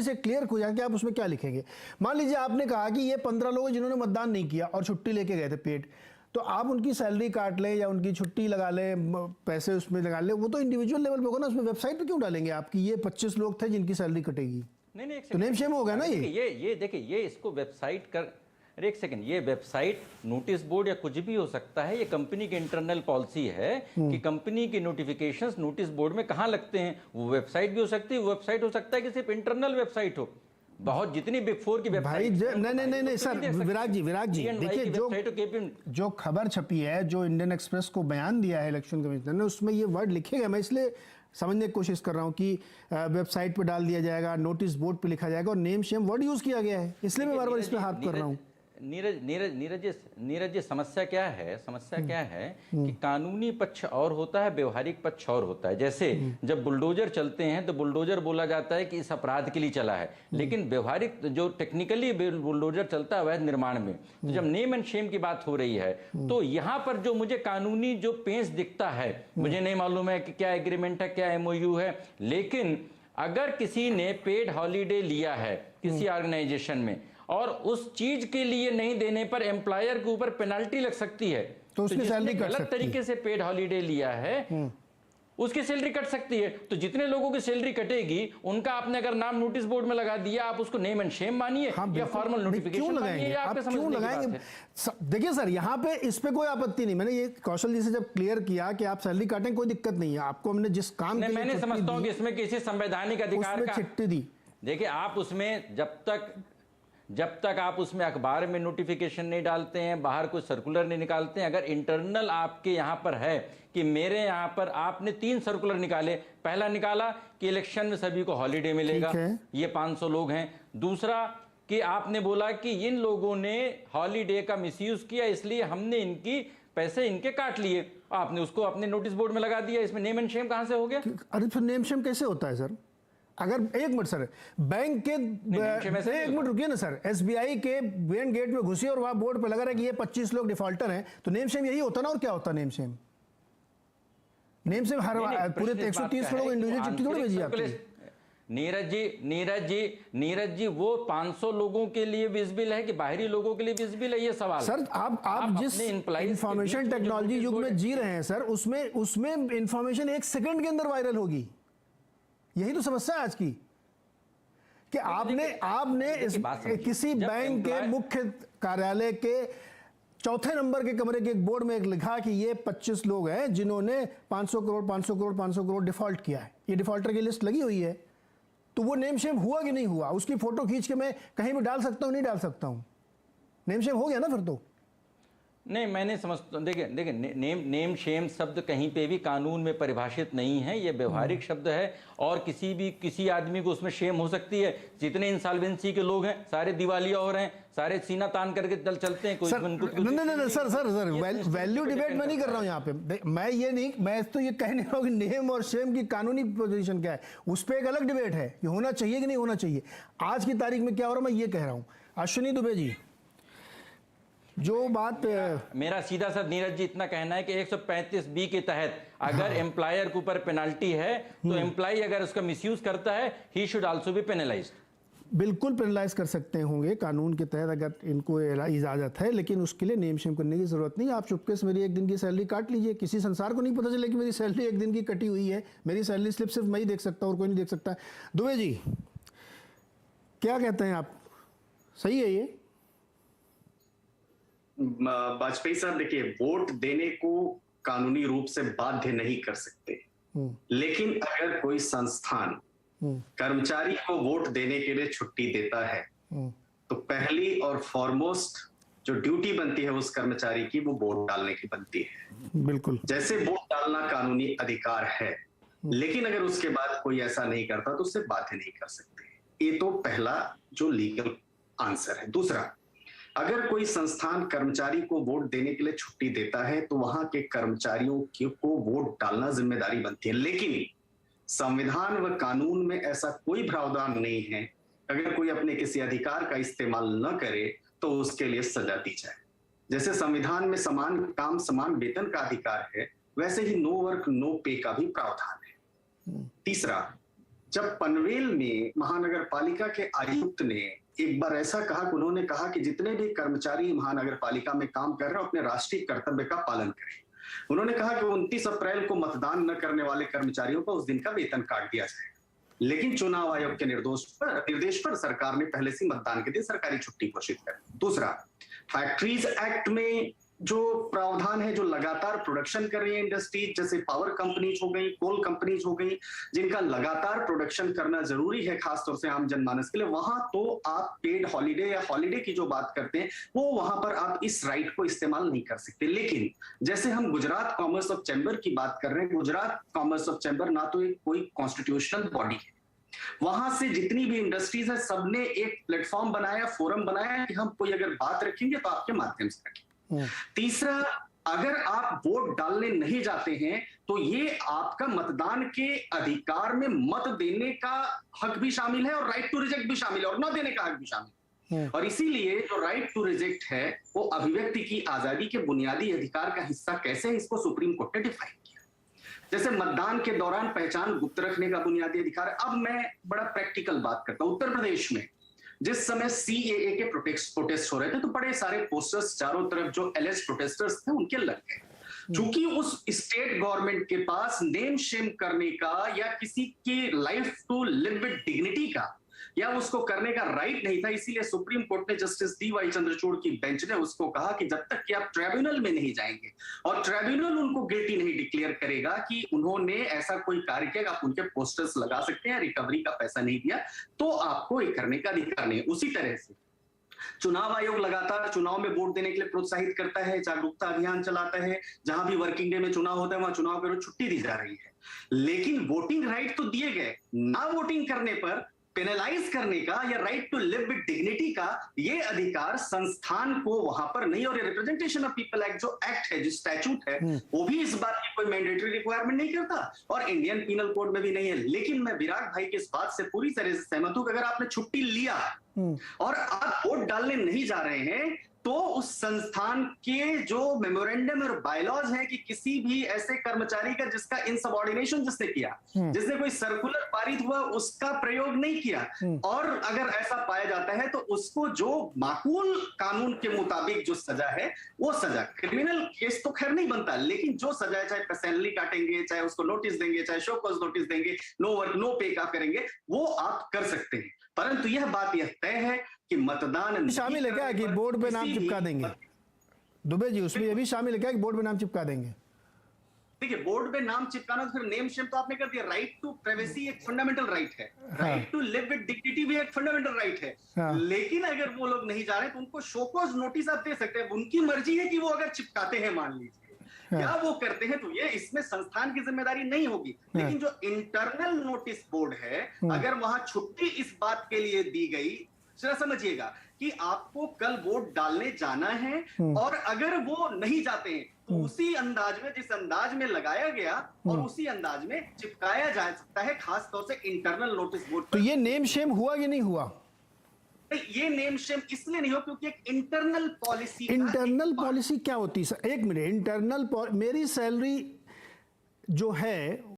से क्लियर हो जाए कि आप उसमें क्या लिखेंगे। मान लीजिए आपने कहा कि ये 15 लोग जिन्होंने मतदान नहीं किया और छुट्टी लेके गए थे पेड, तो आप उनकी सैलरी काट लें या उनकी छुट्टी लगा लें, पैसे उसमें लगा लें, वो तो इंडिविजुअल लेवल पे होगा ना। उसमें वेबसाइट पे क्यों डालेंगे आपकी ये 25 लोग थे जिनकी सैलरी कटेगी? नहीं, तो नेम शेम होगा ना ये देखिए, ये इसको वेबसाइट कर, एक सेकंड, ये वेबसाइट, नोटिस बोर्ड या कुछ भी हो सकता है। ये कंपनी की इंटरनल पॉलिसी है कि कंपनी के नोटिफिकेशंस नोटिस बोर्ड में कहां लगते हैं। वो वेबसाइट भी हो सकती है, वो वेबसाइट हो सकता है कि सिर्फ इंटरनल वेबसाइट हो। बहुत जितनी बिग फोर की भाई नहीं सर, विराज जी देखिए, जो खबर छपी है, जो इंडियन एक्सप्रेस को बयान दिया है इलेक्शन कमिश्नर ने, उसमें ये वर्ड लिखे गए। मैं इसलिए समझने की कोशिश कर रहा हूँ कि वेबसाइट पे डाल दिया जाएगा, नोटिस बोर्ड पे लिखा जाएगा, और नेम शेम वर्ड यूज किया गया है, इसलिए मैं बार बार इस पे हाथ कर रहा हूँ। नीरज जी, समस्या क्या है कि कानूनी पक्ष और होता है, व्यवहारिक पक्ष और होता है। जैसे जब बुलडोजर चलते हैं तो बुलडोजर बोला जाता है कि इस अपराध के लिए चला है, लेकिन व्यवहारिक जो टेक्निकली बुलडोजर चलता है वह निर्माण में। तो जब नेम एंड शेम की बात हो रही है, तो यहाँ पर जो मुझे कानूनी जो पेंच दिखता है, मुझे नहीं मालूम है कि क्या एग्रीमेंट है, क्या MOU है, लेकिन अगर किसी ने पेड हॉलीडे लिया है किसी ऑर्गेनाइजेशन में और उस चीज के लिए नहीं देने पर एम्प्लॉयर के ऊपर पेनल्टी लग सकती है, तो उसकी सैलरी कट सकती है। गलत तरीके से पेड हॉलीडे लिया है, उसकी सैलरी कट सकती है। तो जितने लोगों की सैलरी कटेगी, उनका आपने अगर नाम नोटिस बोर्ड में लगा दिया, आप उसको नेम एंड शेम मानिए या फॉर्मल नोटिफिकेशन मानिए, आप क्यों लगाएंगे? देखिए सर, यहाँ पे इस पे कोई आपत्ति नहीं। मैंने ये कौशल जी से जब क्लियर किया कि आप सैलरी काटें, कोई दिक्कत नहीं है आपको। हमने जिस काम के लिए मैंने समझता हूं कि इसमें किसी संवैधानिक अधिकार का चिट्ठी दी। देखिए, आप उसमें जब तक आप उसमें अखबार में नोटिफिकेशन नहीं डालते हैं, बाहर कोई सर्कुलर नहीं निकालते हैं, अगर इंटरनल आपके यहां पर है कि मेरे यहां पर आपने 3 सर्कुलर निकाले, पहला निकाला कि इलेक्शन में सभी को हॉलीडे मिलेगा, ये 500 लोग हैं। दूसरा कि आपने बोला कि इन लोगों ने हॉलीडे का मिसयूज किया, इसलिए हमने इनकी पैसे इनके काट लिए, आपने उसको अपने नोटिस बोर्ड में लगा दिया। इसमें नेम एंड शेम कहां से हो गया? अरे फिर नेम शेम कैसे होता है सर? अगर एक मिनट सर, बैंक के एक मिनट रुकिए ना सर, SBI के मेन गेट में घुसी और वहां बोर्ड पे लगा रहा है कि ये 25 लोग डिफॉल्टर हैं, तो नेम शेम यही होता ना? और क्या होता नेम शेम? नेम शेम हर पूरे 130 लोग इंडिविजुअल चिट्ठी थोड़ी भेजी आपने। नीरज जी, वो 500 लोगों के लिए विजिबल है कि बाहरी लोगों के लिए विजिबल है, ये सवाल। सर आप जिस इंफॉर्मेशन टेक्नोलॉजी युग में जी रहे हैं सर, उसमें इंफॉर्मेशन 1 सेकंड के अंदर वायरल होगी। यही तो समस्या है आज की, कि आपने किसी बैंक के मुख्य कार्यालय के 4थे नंबर के कमरे के एक बोर्ड में लिखा कि ये 25 लोग हैं जिन्होंने 500 करोड़ डिफॉल्ट किया है, ये डिफॉल्टर की लिस्ट लगी हुई है। तो वो नेम शेम हुआ कि नहीं हुआ? उसकी फोटो खींच के मैं कहीं भी डाल सकता हूं, नहीं डाल सकता हूं? नेम शेम हो गया ना फिर तो? नहीं, मैंने समझता, देखिए नेम शेम शब्द कहीं पे भी कानून में परिभाषित नहीं है, ये व्यवहारिक शब्द है, और किसी आदमी को उसमें शेम हो सकती है। जितने इंसॉल्वेंसी के लोग हैं सारे दिवालिया हो रहे हैं, सारे सीना तान करके चलते हैं। नहीं सर, वैल्यू डिबेट मैं नहीं कर रहा हूं यहाँ पे। मैं तो ये कहने रहा हूँ कि नेम और शेम की कानूनी पोजीशन क्या है, उस पर एक अलग डिबेट है कि होना चाहिए कि नहीं होना चाहिए। आज की तारीख में क्या हो रहा है मैं ये कह रहा हूँ। अश्विनी दुबे जी, जो बात मेरा सीधा सा नीरज जी इतना कहना है कि 135B के तहत अगर एम्प्लॉयर के ऊपर पेनल्टी है, तो एम्प्लॉय अगर उसका मिसयूज करता है, he should also be penalised. बिल्कुल पेनलाइज कर सकते होंगे कानून के तहत अगर इनको इजाजत है, लेकिन उसके लिए नेम शेम करने की जरूरत नहीं। आप चुपके से मेरी 1 दिन की सैलरी काट लीजिए, किसी संसार को नहीं पता चले कि मेरी सैलरी 1 दिन की कटी हुई है। मेरी सैलरी स्लिप सिर्फ मैं ही देख सकता हूँ और कोई नहीं देख सकता। दुबे जी क्या कहते हैं आप, सही है ये? वाजपेयी साहब, देखिए, वोट देने को कानूनी रूप से बाध्य नहीं कर सकते, लेकिन अगर कोई संस्थान कर्मचारी को वोट देने के लिए छुट्टी देता है, तो पहली और फॉरमोस्ट जो ड्यूटी बनती है उस कर्मचारी की, वो वोट डालने की बनती है। बिल्कुल, जैसे वोट डालना कानूनी अधिकार है, लेकिन अगर उसके बाद कोई ऐसा नहीं करता तो उससे बाध्य नहीं कर सकते। ये तो पहला जो लीगल आंसर है। दूसरा, अगर कोई संस्थान कर्मचारी को वोट देने के लिए छुट्टी देता है, तो वहां के कर्मचारियों को वोट डालना जिम्मेदारी बनती है, लेकिन संविधान व कानून में ऐसा कोई प्रावधान नहीं है अगर कोई अपने किसी अधिकार का इस्तेमाल न करे तो उसके लिए सजा दी जाए। जैसे संविधान में समान काम समान वेतन का अधिकार है, वैसे ही नो वर्क नो पे का भी प्रावधान है। तीसरा, जब पनवेल में महानगर पालिका के आयुक्त ने एक बार ऐसा कहा कि उन्होंने कहा कि जितने भी कर्मचारी महानगर पालिका में काम कर रहे हैं अपने राष्ट्रीय कर्तव्य का पालन करें। उन्होंने कहा कि 29 अप्रैल को मतदान न करने वाले कर्मचारियों को उस दिन का वेतन काट दिया जाए, लेकिन चुनाव आयोग के निर्देश पर सरकार ने पहले से मतदान के दिन सरकारी छुट्टी घोषित कर दी। दूसरा, फैक्ट्रीज एक्ट में जो प्रावधान है, जो लगातार प्रोडक्शन कर रही है इंडस्ट्रीज, जैसे पावर कंपनीज हो गई, कोल कंपनीज हो गई, जिनका लगातार प्रोडक्शन करना जरूरी है खासतौर से आम जनमानस के लिए, वहां तो आप पेड हॉलीडे या हॉलीडे की जो बात करते हैं वो वहां पर आप इस राइट को इस्तेमाल नहीं कर सकते। लेकिन जैसे हम गुजरात कॉमर्स ऑफ चैम्बर की बात कर रहे हैं, गुजरात कॉमर्स ऑफ चैम्बर ना तो एक कोई कॉन्स्टिट्यूशनल बॉडी है, वहां से जितनी भी इंडस्ट्रीज है सबने एक प्लेटफॉर्म बनाया, फोरम बनाया कि हम कोई अगर बात रखेंगे तो आपके माध्यम से रखेंगे। तीसरा, अगर आप वोट डालने नहीं जाते हैं तो ये आपका मतदान के अधिकार में मत देने का हक भी शामिल है और राइट टू रिजेक्ट भी शामिल है और न देने का हक भी शामिल है। और इसीलिए जो राइट टू रिजेक्ट है वो अभिव्यक्ति की आजादी के बुनियादी अधिकार का हिस्सा कैसे है, इसको सुप्रीम कोर्ट ने डिफाइन किया। जैसे मतदान के दौरान पहचान गुप्त रखने का बुनियादी अधिकार। अब मैं बड़ा प्रैक्टिकल बात करता हूं। उत्तर प्रदेश में जिस समय सीएए के प्रोटेस्ट हो रहे थे तो बड़े सारे पोस्टर्स चारों तरफ जो एलएस प्रोटेस्टर्स थे उनके लग गए। चूंकि उस स्टेट गवर्नमेंट के पास नेम शेम करने का या किसी की life to live with dignity का या उसको करने का राइट नहीं था, इसीलिए सुप्रीम कोर्ट ने जस्टिस डी.वाई. चंद्रचूड़ की बेंच ने उसको कहा कि जब तक कि आप ट्रिब्यूनल में नहीं जाएंगे और ट्रिब्यूनल उनको गिल्टी नहीं डिक्लेयर करेगा कि उन्होंने ऐसा कोई कार्य किया, आप उनके पोस्टर्स लगा सकते हैं, रिकवरी का पैसा नहीं दिया तो आपको ये करने का अधिकार नहीं। उसी तरह से चुनाव आयोग लगातार चुनाव में वोट देने के लिए प्रोत्साहित करता है, जागरूकता अभियान चलाता है, जहां भी वर्किंग डे में चुनाव होता है वहां चुनाव के रोज छुट्टी दी जा रही है, लेकिन वोटिंग राइट तो दिए गए, ना वोटिंग करने पर पेनलाइज करने का या right to live with dignity का ये अधिकार संस्थान को वहां पर नहीं। और ये रिप्रेजेंटेशन ऑफ पीपल एक्ट जो एक्ट है, जो स्टैट्यूट है, वो भी इस बात की कोई मैंडेटरी रिक्वायरमेंट नहीं करता और इंडियन पीनल कोड में भी नहीं है। लेकिन मैं विराट भाई की इस बात से पूरी तरह से सहमत हूं कि अगर आपने छुट्टी लिया और आप वोट डालने नहीं जा रहे हैं तो उस संस्थान के जो मेमोरेंडम और बायलॉज है कि किसी भी ऐसे कर्मचारी का जिसका इनसबऑर्डिनेशन जिसने किया, जिसने कोई सर्कुलर पारित हुआ उसका प्रयोग नहीं किया, और अगर ऐसा पाया जाता है तो उसको जो माकूल कानून के मुताबिक जो सजा है वो सजा, क्रिमिनल केस तो खैर नहीं बनता, लेकिन जो सजा है, चाहे सैलरी काटेंगे, चाहे उसको नोटिस देंगे, चाहे शो कॉज नोटिस देंगे, नो वर्क नो पे का करेंगे, वो आप कर सकते हैं। परंतु यह बात यह तय है कि मतदान शामिल है क्या कि बोर्ड पे नाम चिपका देंगे? दुबे जी, उसमें यह भी शामिल है क्या कि बोर्ड पे नाम चिपका देंगे? देखिए, बोर्ड पे नाम चिपकाना तो फिर नेम शेम तो आपने कर दिया। राइट टू प्राइवेसी एक फंडामेंटल राइट है, right to live with dignity भी एक फंडामेंटल राइट है। लेकिन अगर वो लोग नहीं जा रहे तो उनको शो कॉज नोटिस आप दे सकते हैं, उनकी मर्जी है कि वो अगर चिपकाते हैं मान लीजिए या वो करते हैं, तो ये इसमें संस्थान की जिम्मेदारी नहीं होगी। लेकिन जो इंटरनल नोटिस बोर्ड है, अगर वहां छुट्टी इस बात के लिए दी गई, जरा समझिएगा कि आपको कल वोट डालने जाना है और अगर वो नहीं जाते हैं तो उसी अंदाज में, जिस अंदाज में लगाया गया और उसी अंदाज में चिपकाया जा सकता है, खास तौर से इंटरनल नोटिस बोर्ड। तो ये नेम शेम हुआ कि नहीं हुआ? ये नेम शेम इसलिए नहीं हो क्योंकि एक इंटरनल पॉलिसी। इंटरनल पॉलिसी क्या होती है सर? एक मिनट, इंटरनल मेरी सैलरी जो है